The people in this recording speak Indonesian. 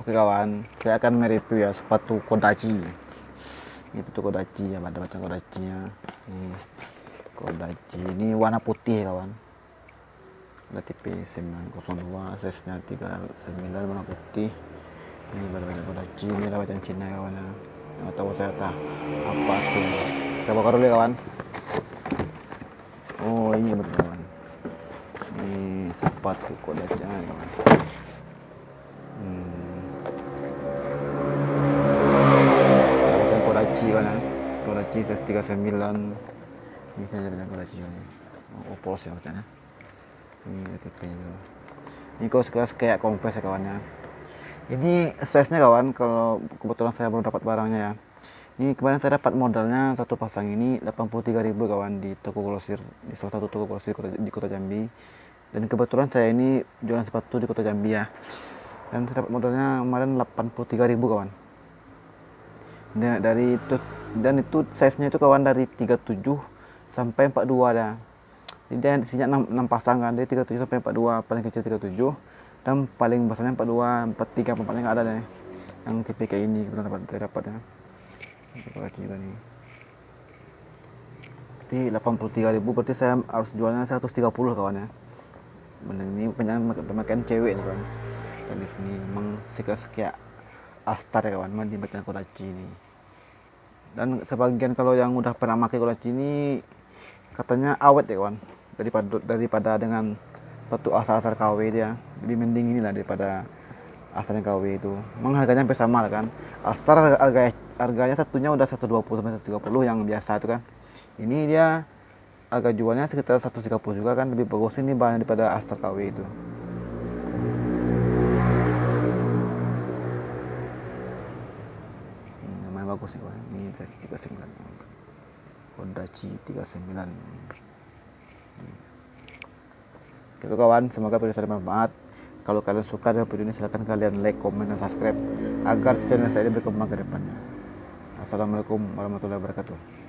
Oke kawan, saya akan mereview ya sepatu Kodachi. Ini sepatu Kodachi ya, ada macam Kodachinya. Ini Kodachi, ini warna putih ya kawan. Ada tipe 902, size-nya 39 warna putih. Ini macam Kodachi, ini ada macam Cina ya kawan. Nggak tahu saya tahu apa tuh. Kita bakar dulu ya kawan. Oh ini betul kawan. Ini sepatu Kodachi ya kawan. Kodachi kan ya. Kodachi size 39. Ini saya bilang Kodachi ini. Oh, polos ya macamnya. Ini tipenya dulu. Ini kalau sekelas kayak kompres ya kawannya. Ini size nya kawan, kalau kebetulan saya belum dapat barangnya ya. Ini kemarin saya dapat modalnya satu pasang ini 83.000 kawan di toko grosir, di salah satu toko grosir di kota Jambi. Dan kebetulan saya ini jualan sepatu di kota Jambi ya. Dan saya dapat modalnya kemarin 83.000 kawan. Dan itu size nya itu kawan dari 37 sampai 42 dah. Jadi dia isinya 6 pasang kan, dari 37 sampai 42, paling kecil 37 dan paling besarnya 42, 43, 44 nya nggak ada deh. Yang tipe kayak ini saya dapat ya. Berarti juga nih. Berarti 83.000, berarti saya harus jualnya 130 kawan ya. Bener, ini pemakaian cewek nih kawan. Dan di sini memang kayak Astar ya kawan, memang dibaca Kodachi ini. Dan sebagian kalau yang udah pernah pakai Kodachi ini katanya awet ya kawan, daripada dengan sepatu asal-asal KW dia, lebih mending inilah daripada asalnya KW itu. Memang harganya hampir sama lah kan. Astar harganya satunya udah 120 sampai 130 yang biasa itu kan. Ini dia harga jualnya sekitar 130 juga kan, lebih bagus ini bahannya daripada Astar KW itu. Lumayan bagus nih kawan. Ini saya 39. Kodachi 39. Oke kawan, semoga video saya bermanfaat. Kalau kalian suka dengan video ini, silahkan kalian like, komen, dan subscribe agar channel saya ini berkembang ke depannya. Assalamualaikum warahmatullahi wabarakatuh.